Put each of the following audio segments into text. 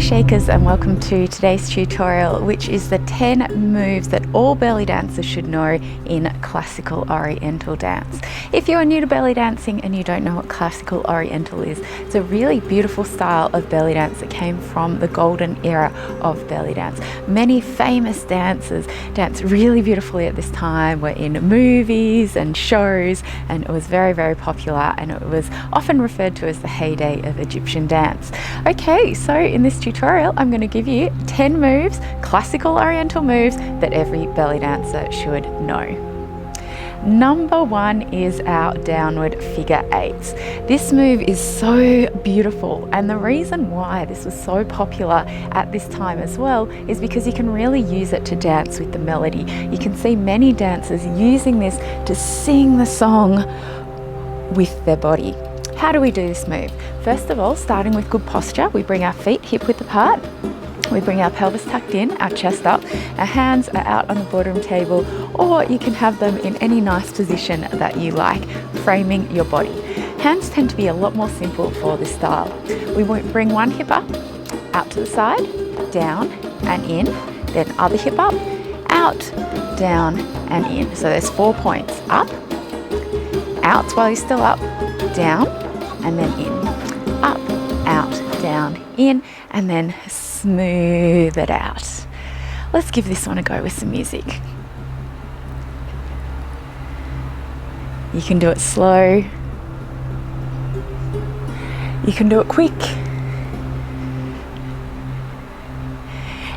Shakers, and welcome to today's tutorial, which is the 10 moves that all belly dancers should know in classical oriental dance. If you are new to belly dancing and you don't know what classical oriental is, it's a really beautiful style of belly dance that came from the golden era of belly dance. Many famous dancers dance really beautifully at this time, were in movies and shows, and it was very, very popular, and it was often referred to as the heyday of Egyptian dance. Okay, so in this tutorial I'm going to give you 10 moves, classical oriental moves, that every belly dancer should know. Number 1 is our downward figure 8s. This move is so beautiful, and the reason why this was so popular at this time as well is because you can really use it to dance with the melody. You can see many dancers using this to sing the song with their body. How do we do this move? First of all, starting with good posture, we bring our feet hip width apart. We bring our pelvis tucked in, our chest up, our hands are out on the boardroom table, or you can have them in any nice position that you like, framing your body. Hands tend to be a lot more simple for this style. We bring one hip up, out to the side, down and in, then other hip up, out, down and in. So there's 4 points: up, out while you're still up, down, and then in. Up, out, down, in, and then smooth it out. Let's give this one a go with some music. You can do it slow. You can do it quick.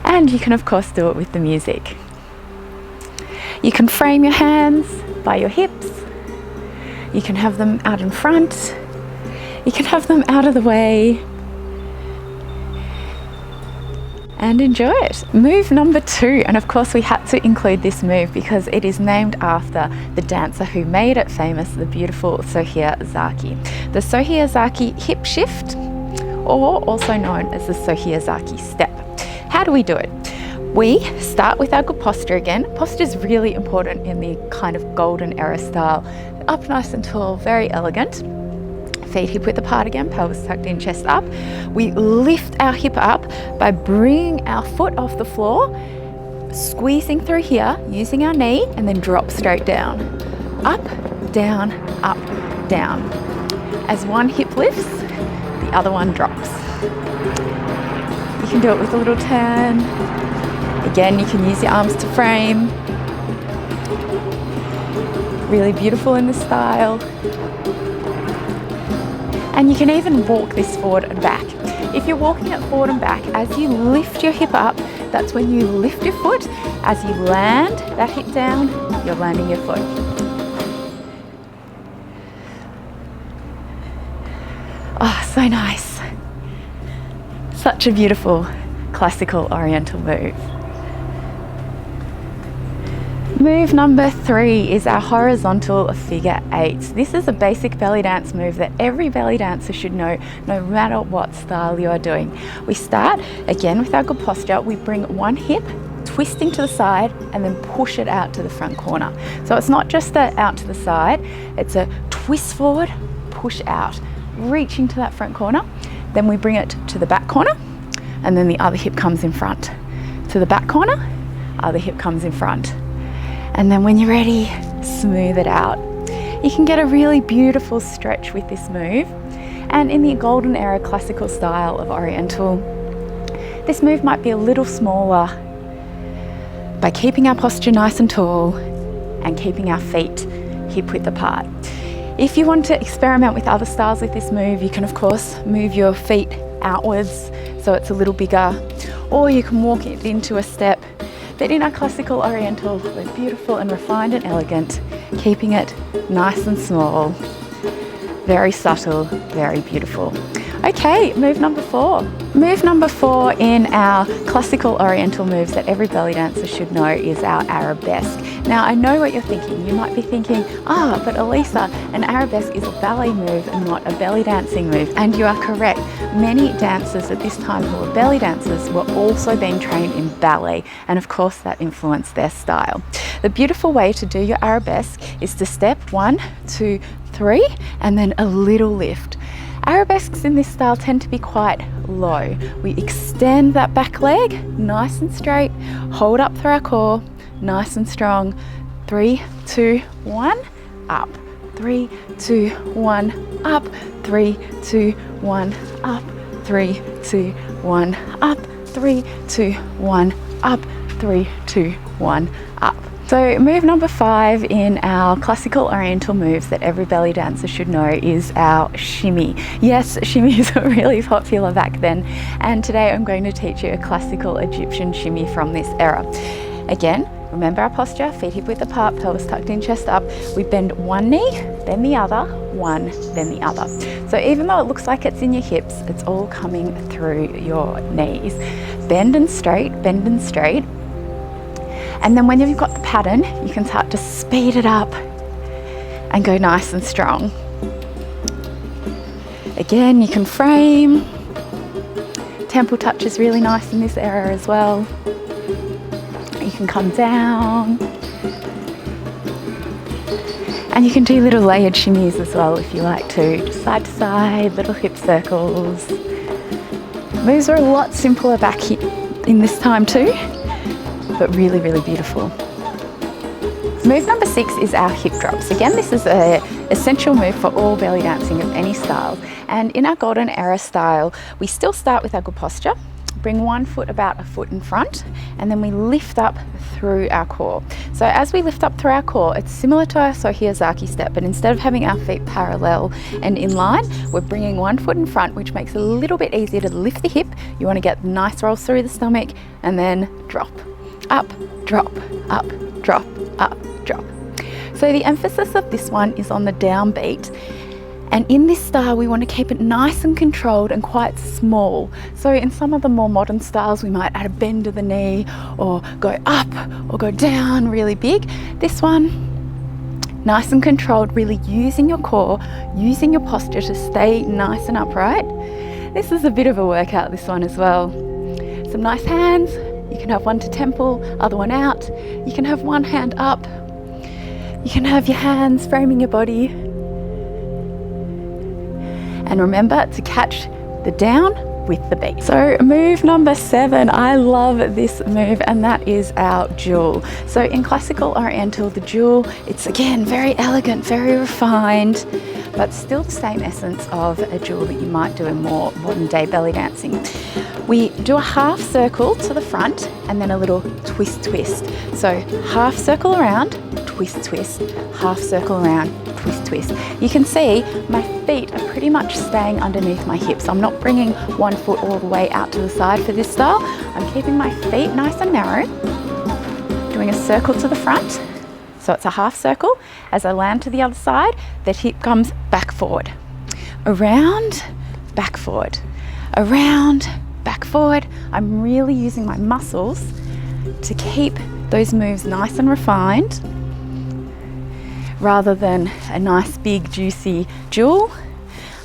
And you can of course do it with the music. You can frame your hands by your hips. You can have them out in front. You can have them out of the way. And enjoy it. Move number 2, and of course we had to include this move because it is named after the dancer who made it famous, the beautiful Soheir Zaki. The Soheir Zaki hip shift, or also known as the Soheir Zaki step. How do we do it? We start with our good posture again. Posture is really important in the kind of golden era style. Up nice and tall, very elegant. Feet hip width apart again, pelvis tucked in, chest up. We lift our hip up by bringing our foot off the floor, squeezing through here, using our knee, and then drop straight down. Up, down, up, down. As one hip lifts, the other one drops. You can do it with a little turn. Again, you can use your arms to frame. Really beautiful in this style. And you can even walk this forward and back. If you're walking it forward and back, as you lift your hip up, that's when you lift your foot. As you land that hip down, you're landing your foot. Oh, so nice. Such a beautiful classical oriental move. Move number 3 is our horizontal figure 8s. This is a basic belly dance move that every belly dancer should know, no matter what style you are doing. We start again with our good posture. We bring one hip twisting to the side and then push it out to the front corner. So it's not just the out to the side, it's a twist forward, push out, reaching to that front corner. Then we bring it to the back corner, and then the other hip comes in front. To the back corner, other hip comes in front. And then when you're ready, smooth it out. You can get a really beautiful stretch with this move. And in the golden era classical style of oriental, this move might be a little smaller by keeping our posture nice and tall and keeping our feet hip width apart. If you want to experiment with other styles with this move, you can of course move your feet outwards so it's a little bigger, or you can walk it into a step. But in our classical oriental, we're beautiful and refined and elegant, keeping it nice and small, very subtle, very beautiful. Okay, move number 4. Move number 4 in our classical oriental moves that every belly dancer should know is our arabesque. Now I know what you're thinking. You might be thinking, but Elisa, an arabesque is a ballet move and not a belly dancing move. And you are correct. Many dancers at this time who were belly dancers were also being trained in ballet, and of course that influenced their style. The beautiful way to do your arabesque is to step 1, 2, 3, and then a little lift. Arabesques in this style tend to be quite low. We extend that back leg nice and straight, hold up through our core, nice and strong. 3, 2, 1, up. 3, 2, 1, up. 3, 2, 1, up. 3, 2, 1, up. 3, 2, 1, up. 3, 2, 1, up. So move number 5 in our classical oriental moves that every belly dancer should know is our shimmy. Yes, shimmies were really popular back then, and today I'm going to teach you a classical Egyptian shimmy from this era. Again, remember our posture, feet hip width apart, pelvis tucked in, chest up. We bend one knee, then the other, one, then the other. So even though it looks like it's in your hips, it's all coming through your knees. Bend and straight, bend and straight. And then when you've got the pattern, you can start to speed it up and go nice and strong. Again, you can frame. Temple touch is really nice in this era as well. You can come down. And you can do little layered shimmies as well if you like to side, little hip circles. Moves are a lot simpler back here in this time too, but really, really beautiful. Move number 6 is our hip drops. Again, this is an essential move for all belly dancing of any style. And in our golden era style, we still start with our good posture, bring one foot about a foot in front, and then we lift up through our core. So as we lift up through our core, it's similar to our Soheir Zaki step, but instead of having our feet parallel and in line, we're bringing one foot in front, which makes it a little bit easier to lift the hip. You want to get nice rolls through the stomach, and then drop. Up, drop, up, drop, up, drop. So the emphasis of this one is on the downbeat. And in this style, we want to keep it nice and controlled and quite small. So in some of the more modern styles, we might add a bend to the knee or go up or go down really big. This one, nice and controlled, really using your core, using your posture to stay nice and upright. This is a bit of a workout, this one as well. Some nice hands. You can have one to temple, other one out. You can have one hand up. You can have your hands framing your body. And remember to catch the down with the beat. So move number 7, I love this move, and that is our jewel. So in classical oriental, the jewel, it's again very elegant, very refined, but still the same essence of a jewel that you might do in more modern day belly dancing. We do a half circle to the front and then a little twist, twist. So half circle around, twist, twist, half circle around, twist, twist. You can see my feet are pretty much staying underneath my hips. I'm not bringing one foot all the way out to the side for this style. I'm keeping my feet nice and narrow, doing a circle to the front. So it's a half circle. As I land to the other side, the hip comes back forward. Around, back forward. Around, back forward. I'm really using my muscles to keep those moves nice and refined rather than a nice big juicy jewel.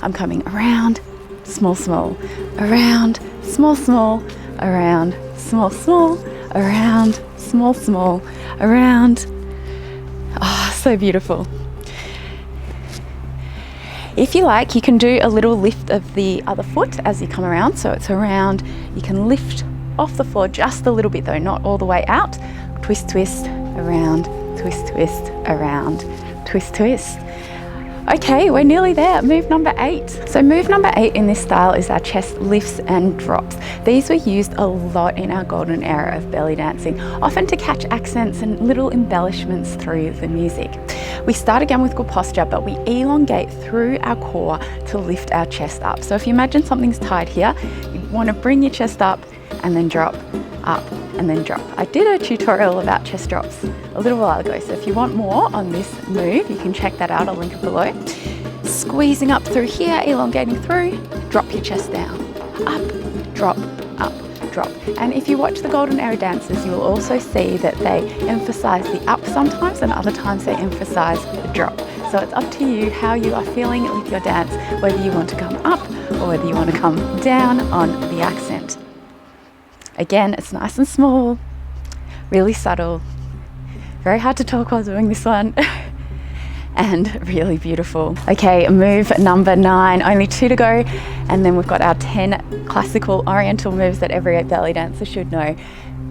I'm coming around, small, small, around, small, small, around, small, small, around, small, small, around. Oh, so beautiful. If you like, you can do a little lift of the other foot as you come around. So it's around, you can lift off the floor just a little bit though, not all the way out. Twist, twist, around, twist, twist, around, twist, twist. Okay, we're nearly there. Move number 8. So move number 8 in this style is our chest lifts and drops. These were used a lot in our golden era of belly dancing, often to catch accents and little embellishments through the music. We start again with good posture, but we elongate through our core to lift our chest up. So if you imagine something's tied here, you want to bring your chest up and then drop, up and then drop. I did a tutorial about chest drops a little while ago, so if you want more on this move, you can check that out. I'll link it below. Squeezing up through here, elongating through, drop your chest down, up, drop, up, drop. And if you watch the golden era dancers, you will also see that they emphasize the up sometimes and other times they emphasize the drop. So it's up to you how you are feeling with your dance, whether you want to come up or whether you want to come down on the accent. Again, it's nice and small, really subtle. Very hard to talk while doing this one. and really beautiful. Okay, move number 9, only 2 to go, and then we've got our 10 classical oriental moves that every belly dancer should know.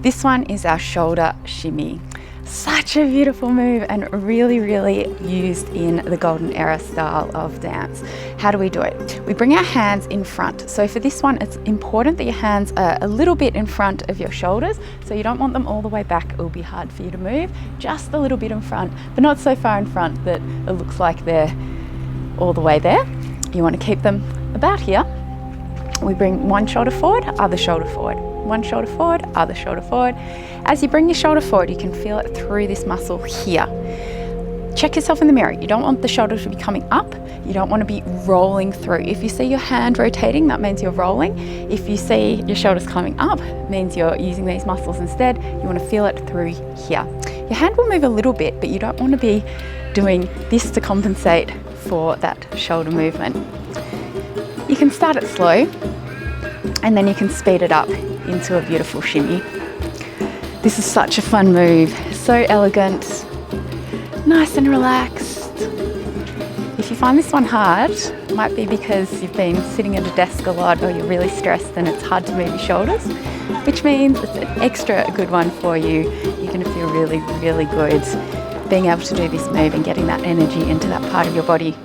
This one is our shoulder shimmy. Such a beautiful move and really, really used in the golden era style of dance. How do we do it? We bring our hands in front. So for this one, it's important that your hands are a little bit in front of your shoulders. So you don't want them all the way back. It will be hard for you to move. Just a little bit in front, but not so far in front that it looks like they're all the way there. You want to keep them about here. We bring one shoulder forward, other shoulder forward. One shoulder forward, other shoulder forward. As you bring your shoulder forward, you can feel it through this muscle here. Check yourself in the mirror. You don't want the shoulder to be coming up. You don't want to be rolling through. If you see your hand rotating, that means you're rolling. If you see your shoulders coming up, it means you're using these muscles instead. You want to feel it through here. Your hand will move a little bit, but you don't want to be doing this to compensate for that shoulder movement. You can start it slow, and then you can speed it up into a beautiful shimmy. This is such a fun move, so elegant, nice and relaxed. If you find this one hard, it might be because you've been sitting at a desk a lot or you're really stressed and it's hard to move your shoulders, which means it's an extra good one for you. You're going to feel really, really good being able to do this move and getting that energy into that part of your body.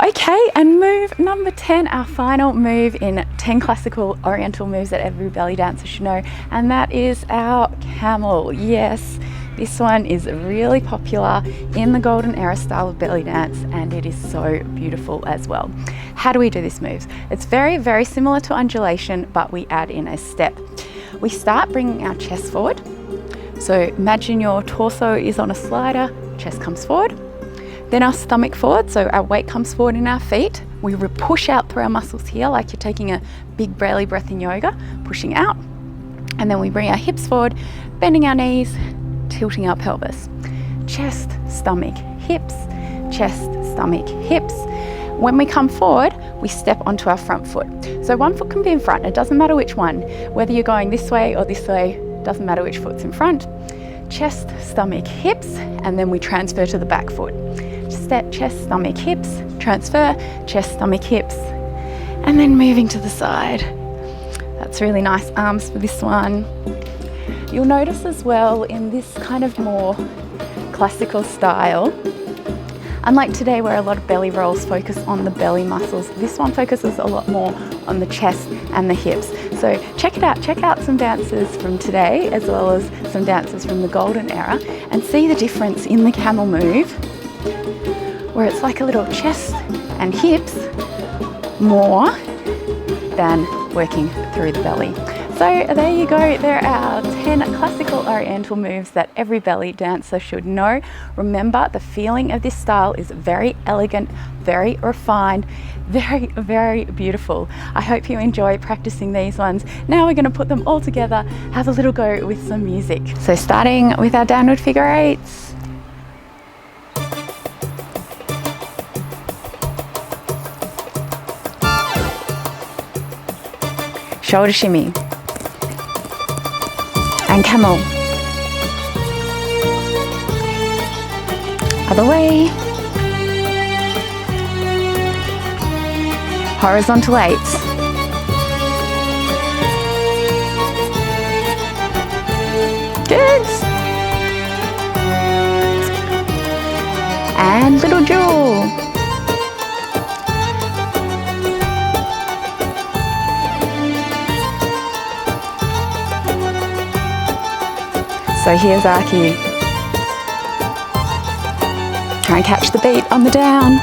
Okay, and move number 10, our final move in 10 classical oriental moves that every belly dancer should know, and that is our camel. Yes, this one is really popular in the golden era style of belly dance, and it is so beautiful as well. How do we do this move? It's very, very similar to undulation, but we add in a step. We start bringing our chest forward. So imagine your torso is on a slider, chest comes forward. Then our stomach forward, so our weight comes forward in our feet. We push out through our muscles here like you're taking a big belly breath in yoga, pushing out. And then we bring our hips forward, bending our knees, tilting our pelvis. Chest, stomach, hips, chest, stomach, hips. When we come forward, we step onto our front foot. So one foot can be in front, it doesn't matter which one. Whether you're going this way or this way, doesn't matter which foot's in front. Chest, stomach, hips, and then we transfer to the back foot. Step, chest, stomach, hips, transfer, chest, stomach, hips, and then moving to the side. That's really nice arms for this one. You'll notice as well in this kind of more classical style, unlike today where a lot of belly rolls focus on the belly muscles, this one focuses a lot more on the chest and the hips. So check it out, check out some dances from today as well as some dances from the golden era and see the difference in the camel move, where it's like a little chest and hips more than working through the belly. So there you go, there are our 10 classical oriental moves that every belly dancer should know. Remember, the feeling of this style is very elegant, very refined, very, very beautiful. I hope you enjoy practicing these ones. Now we're going to put them all together, have a little go with some music. So starting with our downward figure eights. Shoulder shimmy and camel. Other way. Horizontal eights. Good. And little jewel. So here's Zaki. Try and catch the beat on the down.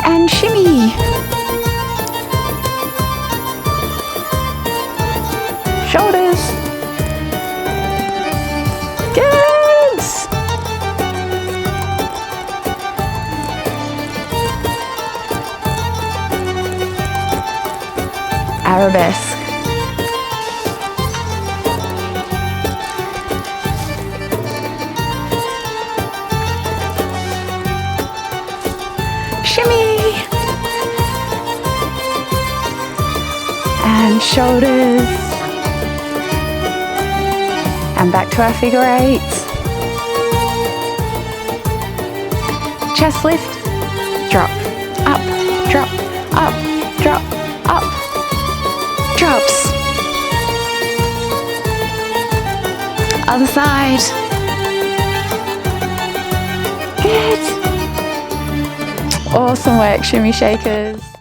And shimmy. Shoulders. Good. Arabesque. Shimmy. And shoulders. And back to our figure eights. Chest lift, drop, up, drop, up, drop, up, drops. Other side. Good. Awesome work, Shimmy Shakers.